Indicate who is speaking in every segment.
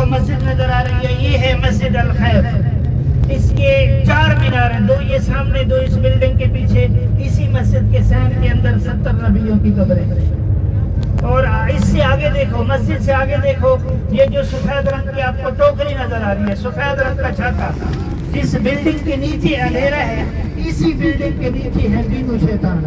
Speaker 1: आपको मस्जिद नजर आ रही है, ये है मस्जिद अल खैफ। इसके 4 मीनार हैं, 2 ये सामने, 2 इस बिल्डिंग के पीछे। इसी मस्जिद के सहन के अंदर 70 नबियों की कब्रें हैं। और इससे आगे देखो, मस्जिद से आगे देखो, ये जो सफेद रंग की आपको टोकरी नजर आ रही है, सफेद रंग का छाता, जिस बिल्डिंग के नीचे अंधेरा है, इसी बिल्डिंग के नीचे है बीनू शैतान।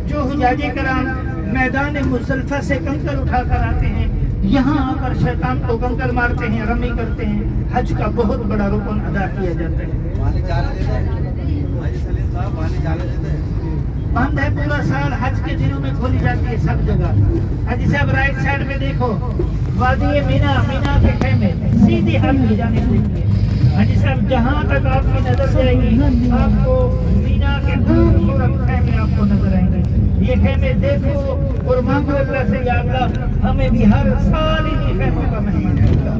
Speaker 1: जो हुजाजे कराम मैदान मुज़दलिफा से कंकर उठाकर आते हैं, यहाँ आकर शैतान को कंकर मारते हैं, रमी करते हैं। हज का बहुत बड़ा रुकन अदा किया जाता है। बंद है पूरा साल, हज के दिनों में खोली जाती है सब जगह। हाजी साहब राइट साइड में देखो, वादी मीना, मीना के खेमे सीधी हाथ ले जाने के लिए। हाजी साहब जहाँ तक आपकी नजर जाएगी, आपको मीना के खूबसूरत खेमे आपको नजर आएंगे। ये खेमे देखो और मांगो अल्लाह से, या अल्लाह हमें भी हर साल इन्हीं खेमों का मेहमान करता।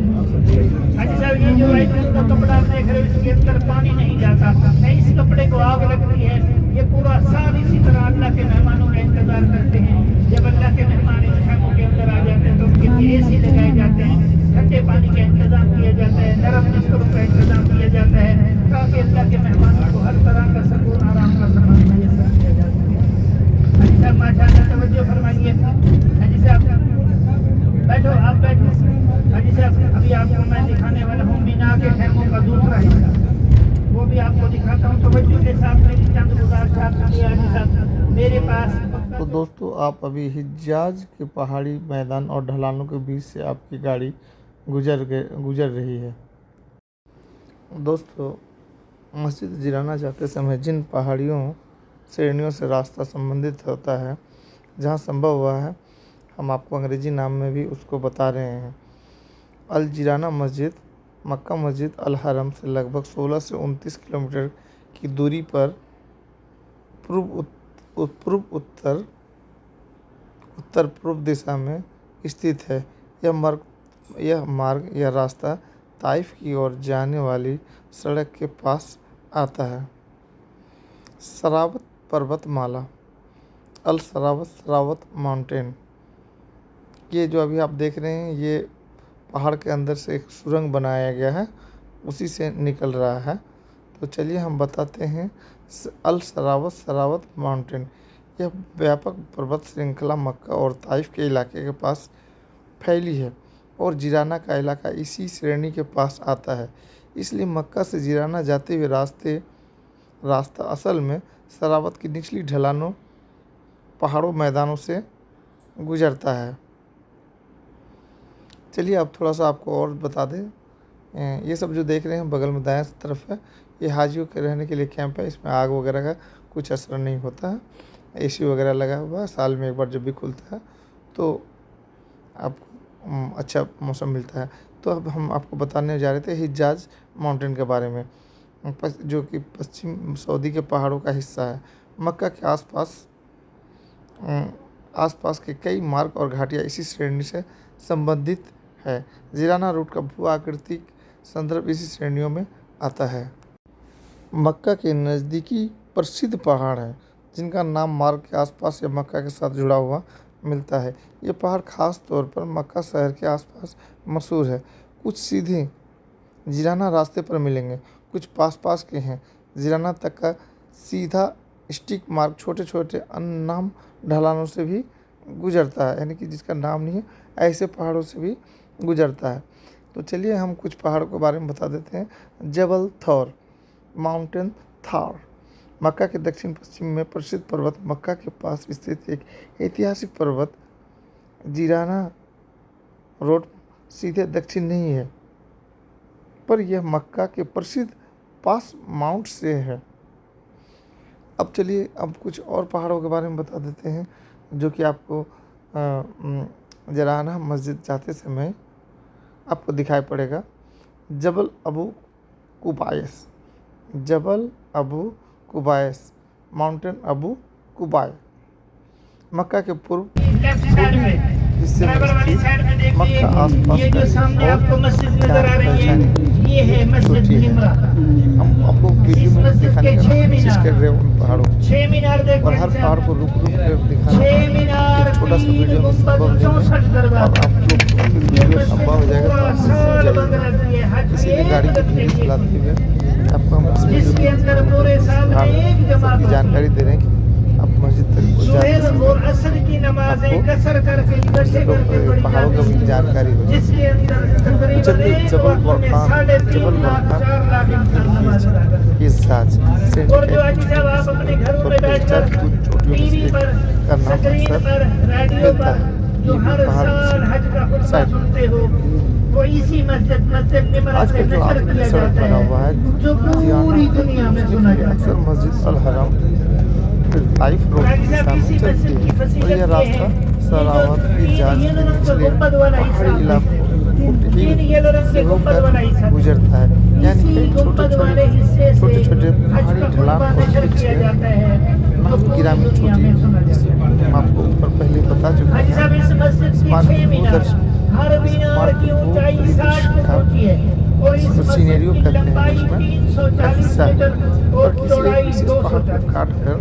Speaker 1: हाजी साहब ये जो का कपड़ा देख रहे हो, इसके अंदर पानी नहीं जाता, इस कपड़े को आग लगती है। ये पूरा साल इसी तरह अल्लाह के मेहमानों का इंतजार करते हैं। जब अल्लाह के मेहमान इन खेमों के अंदर आ जाते हैं तो उनके लिए एसी लगाए जाते हैं, ठंडे पानी का इंतजाम किया जाता है, नरम बिस्तरों का इंतजाम किया जाता है, ताकि अल्लाह के मेहमानों को हर तरह का सुकून आराम का सामान मुयस्सर किया जा सके। हाजी साहब माशाअल्लाह तवज्जो फरमाइए। हाजी साहब बैठो, आप बैठो। हाजी साहब अभी आपको मैं दिखाने वाला हूँ मीना के खेमों का दूसरा हिस्सा, वो भी आपको दिखाता हूँ। तवज्जो के साथ मेरी चंद गुज़ारिश हाजी साहब मेरे पास।
Speaker 2: तो दोस्तों, आप अभी हिजाज के पहाड़ी मैदान और ढलानों के बीच से आपकी गाड़ी गुजर रही है। दोस्तों, मस्जिद जिराना जाते समय जिन पहाड़ियों श्रेणियों से रास्ता संबंधित होता है, जहां संभव हुआ है, हम आपको अंग्रेजी नाम में भी उसको बता रहे हैं। अल जिराना मस्जिद मक्का मस्जिद अल हरम से लगभग 16 से 29 किलोमीटर की दूरी पर उत्तर पूर्व दिशा में स्थित है। यह मार्ग या रास्ता ताइफ की ओर जाने वाली सड़क के पास आता है। सरावत पर्वतमाला, अल सरावत माउंटेन, ये जो अभी आप देख रहे हैं, ये पहाड़ के अंदर से एक सुरंग बनाया गया है, उसी से निकल रहा है। तो चलिए हम बताते हैं। अल सरावत माउंटेन, यह व्यापक पर्वत श्रृंखला मक्का और ताइफ के इलाके के पास फैली है और जिराना का इलाका इसी श्रेणी के पास आता है। इसलिए मक्का से जिराना जाते हुए रास्ता असल में सरावत की निचली ढलानों, पहाड़ों, मैदानों से गुजरता है। चलिए अब थोड़ा सा आपको और बता दें। ये सब जो देख रहे हैं बगल में दाएं तरफ है, ये हाजियों के रहने के लिए कैंप है। इसमें आग वगैरह का कुछ असर नहीं होता है, एसी वगैरह लगा हुआ है। साल में एक बार जब भी खुलता है तो आपको अच्छा मौसम मिलता है। तो अब हम आपको बताने जा रहे थे हिजाज माउंटेन के बारे में, जो कि पश्चिम सऊदी के पहाड़ों का हिस्सा है। मक्का के आसपास के कई मार्ग और घाटियाँ इसी श्रेणी से संबंधित है। जिराना रूट का भू आकृतिक संदर्भ इसी श्रेणियों में आता है। मक्का के नज़दीकी प्रसिद्ध पहाड़ हैं, जिनका नाम मार्ग के आसपास या मक्का के साथ जुड़ा हुआ मिलता है। ये पहाड़ खास तौर पर मक्का शहर के आसपास मशहूर है। कुछ सीधे जिराना रास्ते पर मिलेंगे, कुछ पास के हैं। जिराना तक का सीधा स्टिक मार्ग छोटे छोटे अननाम ढलानों से भी गुजरता है, यानी कि जिसका नाम नहीं है, ऐसे पहाड़ों से भी गुजरता है। तो चलिए हम कुछ पहाड़ों के बारे में बता देते हैं। जबल थौर, माउंटेन थार, मक्का के दक्षिण पश्चिम में प्रसिद्ध पर्वत। मक्का के पास स्थित एक ऐतिहासिक पर्वत। जिराना रोड सीधे दक्षिण नहीं है, पर यह मक्का के प्रसिद्ध पास माउंट से है। अब चलिए अब कुछ और पहाड़ों के बारे में बता देते हैं, जो कि आपको जिराना मस्जिद जाते समय आपको दिखाई पड़ेगा। जबल अबू कुबायस, माउंटेन अबू कुबाय, मक्का के पूर्व हिस्से में स्थित। मक्का आसपास
Speaker 1: ये जो सामने आपको मस्जिद नजर आ रही है, ये है मस्जिद निमरा।
Speaker 2: हम आपको वीडियो में दिखाने की कोशिश कर रहे हैं उन पहाड़ों को,
Speaker 1: 6 मीनार देखो,
Speaker 2: और हर पहाड़ को रुक कर दिखाना।
Speaker 1: 6 मीनार,
Speaker 2: एक छोटा सा वीडियो में संभव नहीं है, और आप लोग वीडियो लंबा हो जाएगा तो आप समझ जाइए।
Speaker 1: के
Speaker 2: वीडियो
Speaker 1: लिए
Speaker 2: चलाते हुए आपको हम इसमें
Speaker 1: जिसके अंदर पूरे साल में एक जमात
Speaker 2: की जानकारी दे रहे हैं कि आप मस्जिद तक
Speaker 1: सुबह
Speaker 2: जाते
Speaker 1: और असर की नमाजें कसर करके इकट्ठे करके पढ़ी
Speaker 2: पहाड़ों का भी
Speaker 1: जाती
Speaker 2: जानकारी
Speaker 1: हैं,
Speaker 2: हो।
Speaker 1: जिसके अंदर तकरीबन
Speaker 2: चलिए
Speaker 1: एक
Speaker 2: जबल
Speaker 1: वक्त में
Speaker 2: बरखान
Speaker 1: 3.5 लाख 4 लाख इंसान नमाज अदा करते हैं।
Speaker 2: इस साज
Speaker 1: और जो आज जब आप अपने घरों में बैठकर टीवी पर, स्क्रीन पर, रेडियो पर जो हर साल हज का खुतबा सुनते हो, वो इसी मस्जिद निमरा
Speaker 2: आज
Speaker 1: से
Speaker 2: का जो
Speaker 1: नशर
Speaker 2: आधुनिक
Speaker 1: किया
Speaker 2: सड़क
Speaker 1: जाता
Speaker 2: बना हुआ
Speaker 1: है,
Speaker 2: है
Speaker 1: जो पूरी दुनिया में सुना जाता
Speaker 2: अक्सर
Speaker 1: है।
Speaker 2: मस्जिद अल हरम फिर ताइफ रोड
Speaker 1: और
Speaker 2: की दिशा में
Speaker 1: इसी
Speaker 2: चलती
Speaker 1: मस्जिद की
Speaker 2: है और
Speaker 1: फजीलत
Speaker 2: यह
Speaker 1: ये
Speaker 2: रास्ता
Speaker 1: है,
Speaker 2: सरावत इजाज
Speaker 1: ये
Speaker 2: के
Speaker 1: जो रंग
Speaker 2: निचले
Speaker 1: गुंबद वाला
Speaker 2: पहाड़ी
Speaker 1: हिस्सा
Speaker 2: इलाकों
Speaker 1: तीन येलो रंग
Speaker 2: से
Speaker 1: के गुंबद
Speaker 2: होकर
Speaker 1: वाला हिस्सा
Speaker 2: गुजरता है। यानी
Speaker 1: इसी
Speaker 2: कई
Speaker 1: गुंबद वाले हिस्से से
Speaker 2: छोटे छोटे
Speaker 1: हज
Speaker 2: पहाड़ी
Speaker 1: का
Speaker 2: ढलान
Speaker 1: खुतबा
Speaker 2: और
Speaker 1: नशर
Speaker 2: कुछ
Speaker 1: किया जाता है, जो
Speaker 2: नामी
Speaker 1: पूरी
Speaker 2: गिरामी
Speaker 1: दुनिया
Speaker 2: छोटी
Speaker 1: में सुना जाता है।
Speaker 2: हम आपको ऊपर पहले बता चुके
Speaker 1: हाजी
Speaker 2: हैं।
Speaker 1: साहब, इस मस्जिद की
Speaker 2: स्मारक
Speaker 1: 6 मीनार,
Speaker 2: दर्शन
Speaker 1: हर मीनार की ऊंचाई 60 फुट ऊंची है और इस
Speaker 2: इसको
Speaker 1: मस्जिद
Speaker 2: सीनेरियो
Speaker 1: की
Speaker 2: कहते हैं
Speaker 1: लंबाई
Speaker 2: इंग्लिश में का
Speaker 1: 340
Speaker 2: हिस्सा है
Speaker 1: मीटर
Speaker 2: और
Speaker 1: और
Speaker 2: किसी एक
Speaker 1: चौड़ाई
Speaker 2: विशेष पहाड़ को
Speaker 1: 240।
Speaker 2: काट कर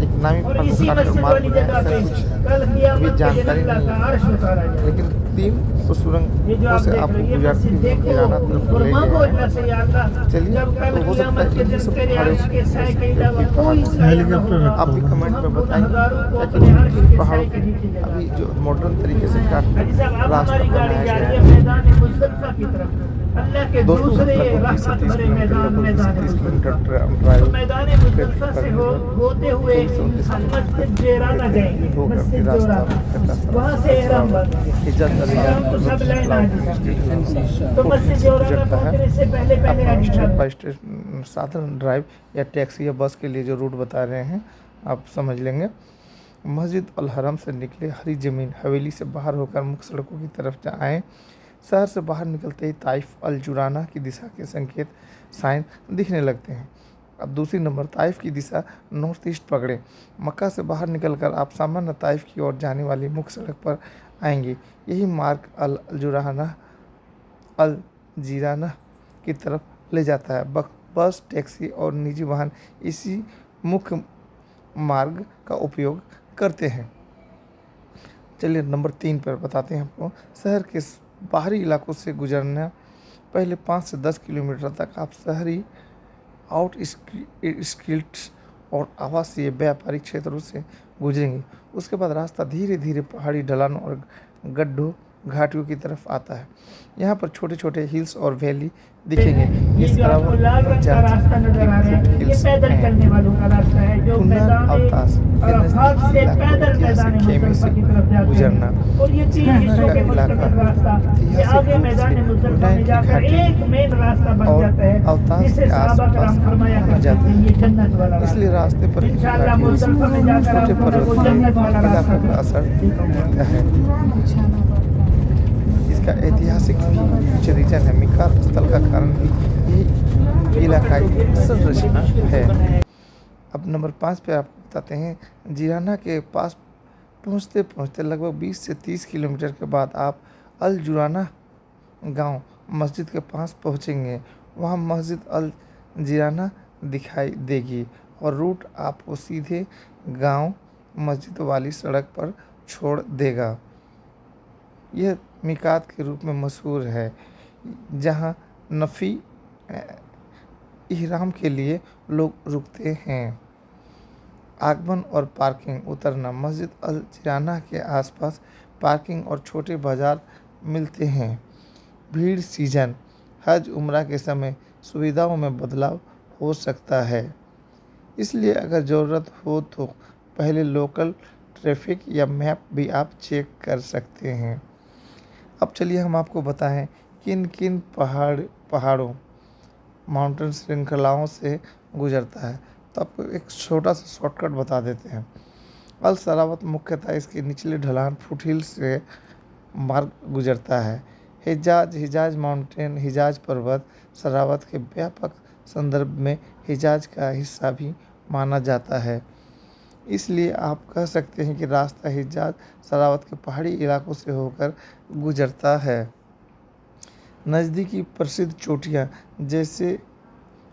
Speaker 2: एक नामी
Speaker 1: और
Speaker 2: पहाड़ को
Speaker 1: इसी
Speaker 2: काट कर
Speaker 1: मस्जिद
Speaker 2: मार्ग
Speaker 1: वाली
Speaker 2: बनाया,
Speaker 1: जगह
Speaker 2: ऐसा
Speaker 1: पे
Speaker 2: कुछ
Speaker 1: कल
Speaker 2: अभी
Speaker 1: क़यामत के
Speaker 2: जानकारी
Speaker 1: दिन
Speaker 2: नहीं
Speaker 1: का
Speaker 2: है।
Speaker 1: अर्श उतारा जाएगा।
Speaker 2: लेकिन 3
Speaker 1: ये जो
Speaker 2: सुरंगों
Speaker 1: आप
Speaker 2: से
Speaker 1: देख
Speaker 2: आपको
Speaker 1: रहे हैं, ये
Speaker 2: गुजरती
Speaker 1: मस्जिद
Speaker 2: हुई
Speaker 1: देखो
Speaker 2: ईराना तरफ
Speaker 1: और
Speaker 2: ले
Speaker 1: मांगो
Speaker 2: गए
Speaker 1: अल्लाह
Speaker 2: हैं।
Speaker 1: से, या अल्लाह,
Speaker 2: चलिए
Speaker 1: जब कल
Speaker 2: तो हो सकता
Speaker 1: क़यामत
Speaker 2: है
Speaker 1: के
Speaker 2: कि ये
Speaker 1: दिन
Speaker 2: सब
Speaker 1: तेरे
Speaker 2: पहाड़ों
Speaker 1: अर्श के साए के
Speaker 2: के
Speaker 1: अलावा
Speaker 2: पहाड़
Speaker 1: कोई साया न होगा,
Speaker 2: आप भी कमेंट में
Speaker 1: हम
Speaker 2: बताएंगे
Speaker 1: गुनहगारों को
Speaker 2: ताकि
Speaker 1: अपने अर्श के
Speaker 2: पहाड़ों
Speaker 1: साए के नीचे
Speaker 2: की
Speaker 1: जगह
Speaker 2: अभी जो मॉडर्न तरीके से काट
Speaker 1: हाजी साहब, अब
Speaker 2: रास्ता
Speaker 1: हमारी गाड़ी
Speaker 2: बनाया
Speaker 1: जा
Speaker 2: गया
Speaker 1: रही
Speaker 2: है।
Speaker 1: है मैदान मुज़दलिफा की तरफ, अल्लाह के
Speaker 2: दोस्तों
Speaker 1: दूसरे
Speaker 2: लगभग 20 से
Speaker 1: रहमत
Speaker 2: 30
Speaker 1: भरे
Speaker 2: किलोमीटर
Speaker 1: मैदान
Speaker 2: लगभग 20 से 30
Speaker 1: मुज़दलिफा।
Speaker 2: किलोमीटर
Speaker 1: तो
Speaker 2: ड्राइव
Speaker 1: मैदान मुज़दलिफा से होते हुए हम मस्जिद जेराना जाएंगे, मस्जिद जोराना, वहाँ से एहराम एहराम तो सब लेना है। तो मस्जिद जोराना पहुँचने से पहले पहले हाजी
Speaker 2: स्टेप
Speaker 1: साहब
Speaker 2: बाय स्टेप साधन ड्राइव या टैक्सी या बस के लिए जो रूट बता रहे हैं आप समझ लेंगे। मस्जिद अल हरम से निकले हरी ज़मीन हवेली से बाहर होकर मुख्य सड़कों की तरफ आएँ। शहर से बाहर निकलते ही ताइफ अल जुराना की दिशा के संकेत साइन दिखने लगते हैं। अब दूसरी नंबर ताइफ की दिशा नॉर्थ ईस्ट पकड़े। मक्का से बाहर निकलकर आप सामान्य ताइफ की ओर जाने वाली मुख्य सड़क पर आएंगे। यही मार्ग अल जुराना अल जीराना की तरफ ले जाता है। बस, टैक्सी और निजी वाहन इसी मुख्य मार्ग का उपयोग करते हैं। चलिए नंबर 3 पर बताते हैं आपको। शहर के बाहरी इलाकों से गुजरना पहले 5 से 10 किलोमीटर तक आप शहरी आउटस्किर्ट्स और आवासीय व्यापारिक क्षेत्रों से गुजरेंगे। उसके बाद रास्ता धीरे धीरे पहाड़ी ढलान और गड्ढों घाटियों की तरफ आता है। यहाँ पर छोटे छोटे हिल्स और वैली दिखेंगे।
Speaker 1: ये जो आपको लाल रंग का रास्ता नजर आ रहा है, ये पैदल चलने वालों का रास्ता है, जो मैदान अरफात से पैदल मैदान मुज़दलिफा की तरफ जाते
Speaker 2: गुजरना।
Speaker 1: हैं। और ये 3 हिस्सों के मुस्तकिल रास्ता, ये आगे मैदान मुज़दलिफा में जाकर एक मेन रास्ता बन जाता है, जिसे सहाबा कराम फरमाया करते थे ये जन्नत वाला रास्ता।
Speaker 2: इसलिए रास्ते पर
Speaker 1: इंशाअल्लाह मुज़दलिफा में जाकर
Speaker 2: छोटे
Speaker 1: आपको वो जन्नत वाला रास्ता
Speaker 2: का असर दिखता है। इसका ऐतिहासिक भी कुछ रीजन है। मिकात स्थल का कारण भी यही इलाकाई संरचना है। अब नंबर 5 पे आपको बताते हैं। जीराना के पास पहुंचते पहुंचते लगभग 20 से 30 किलोमीटर के बाद आप अल जुराना गांव मस्जिद के पास पहुंचेंगे। वहां मस्जिद अल जीराना दिखाई देगी और रूट आपको सीधे गांव मस्जिद वाली सड़क पर छोड़ देगा। यह मिकात के रूप में मशहूर है, जहां नफ़ी इहराम के लिए लोग रुकते हैं। आगमन और पार्किंग उतरना। मस्जिद अल जिराना के आसपास पार्किंग और छोटे बाज़ार मिलते हैं। भीड़ सीजन हज उम्रा के समय सुविधाओं में बदलाव हो सकता है, इसलिए अगर ज़रूरत हो तो पहले लोकल ट्रैफिक या मैप भी आप चेक कर सकते हैं। अब चलिए हम आपको बताएं किन किन पहाड़ों माउंटेन श्रृंखलाओं से गुजरता है। तो आपको एक छोटा सा शॉर्टकट बता देते हैं। अल सरावत मुख्यतः इसके निचले ढलान फुटहिल से मार्ग गुजरता है। हिजाज माउंटेन हिजाज पर्वत सरावत के व्यापक संदर्भ में हिजाज का हिस्सा भी माना जाता है, इसलिए आप कह सकते हैं कि रास्ता हिजाज सरावत के पहाड़ी इलाकों से होकर गुजरता है। नज़दीकी प्रसिद्ध चोटियाँ जैसे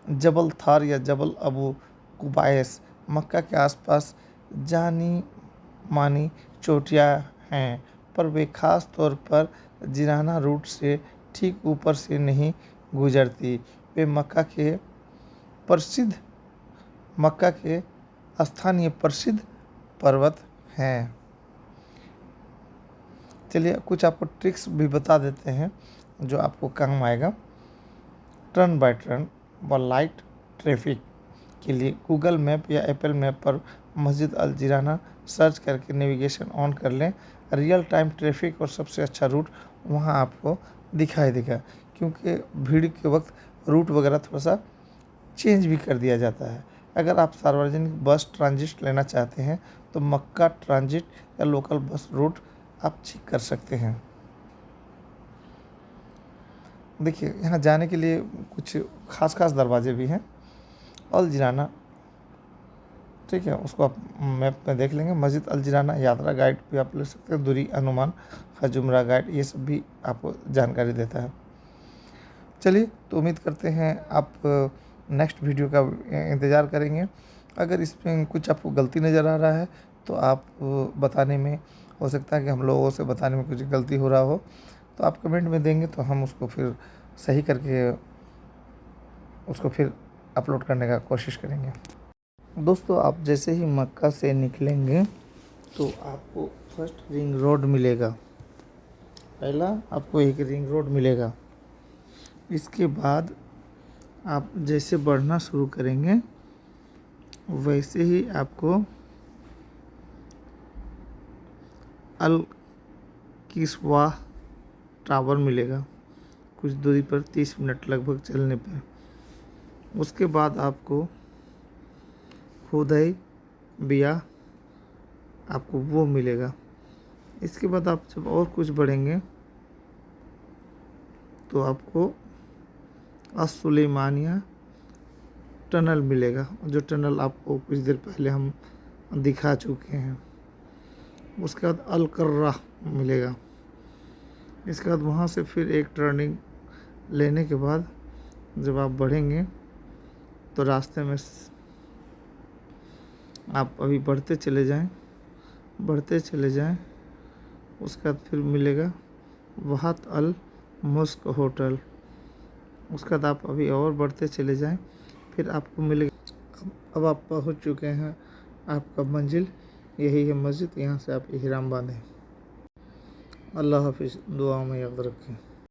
Speaker 2: जबल थार या जबल अबू कुबायस मक्का के आसपास जानी मानी चोटियाँ हैं, पर वे ख़ास तौर पर जिराना रूट से ठीक ऊपर से नहीं गुजरती। वे मक्का के स्थानीय प्रसिद्ध पर्वत हैं। चलिए कुछ आपको ट्रिक्स भी बता देते हैं जो आपको काम आएगा। टर्न बाय टर्न व लाइट ट्रैफिक के लिए गूगल मैप या एप्पल मैप पर मस्जिद अल जिराना सर्च करके नेविगेशन ऑन कर लें। रियल टाइम ट्रैफिक और सबसे अच्छा रूट वहाँ आपको दिखाई देगा, क्योंकि भीड़ के वक्त रूट वगैरह थोड़ा सा चेंज भी कर दिया जाता है। अगर आप सार्वजनिक बस ट्रांजिट लेना चाहते हैं तो मक्का ट्रांजिट या लोकल बस रूट आप चेक कर सकते हैं। देखिए यहाँ जाने के लिए कुछ खास दरवाजे भी हैं। अल जिराना, ठीक है, उसको आप मैप में देख लेंगे। मस्जिद अल जिराना यात्रा गाइड भी आप ले सकते हैं। दूरी अनुमान, हजुमरा गाइड, ये सब भी आपको जानकारी देता है। चलिए तो उम्मीद करते हैं आप नेक्स्ट वीडियो का इंतज़ार करेंगे। अगर इसमें कुछ आपको गलती नज़र आ रहा है तो आप बताने में, हो सकता है कि हम लोगों से बताने में कुछ गलती हो रहा हो, तो आप कमेंट में देंगे तो हम उसको फिर सही करके उसको फिर अपलोड करने का कोशिश करेंगे। दोस्तों आप जैसे ही मक्का से निकलेंगे तो आपको फर्स्ट रिंग रोड मिलेगा। पहला आपको एक रिंग रोड मिलेगा। इसके बाद आप जैसे बढ़ना शुरू करेंगे वैसे ही आपको अल किस्वा टावर मिलेगा, कुछ दूरी पर 30 मिनट लगभग चलने पर। उसके बाद आपको हुदै बिया आपको वो मिलेगा। इसके बाद आप जब और कुछ बढ़ेंगे तो आपको असुलेमानिया टनल मिलेगा, जो टनल आपको कुछ देर पहले हम दिखा चुके हैं। उसके बाद अल कर्रा मिलेगा। इसके बाद वहाँ से फिर एक टर्निंग लेने के बाद जब आप बढ़ेंगे तो रास्ते में आप अभी बढ़ते चले जाएं। उसके बाद फिर मिलेगा वहात अल मुस्क होटल। उसके बाद आप अभी और बढ़ते चले जाएं, फिर आपको मिलेगा। अब आप पहुंच चुके हैं आपका मंजिल, यही है मस्जिद। यहाँ से आप इहराम बांधें। अल्लाह हाफिज़, दुआ में याद रखें।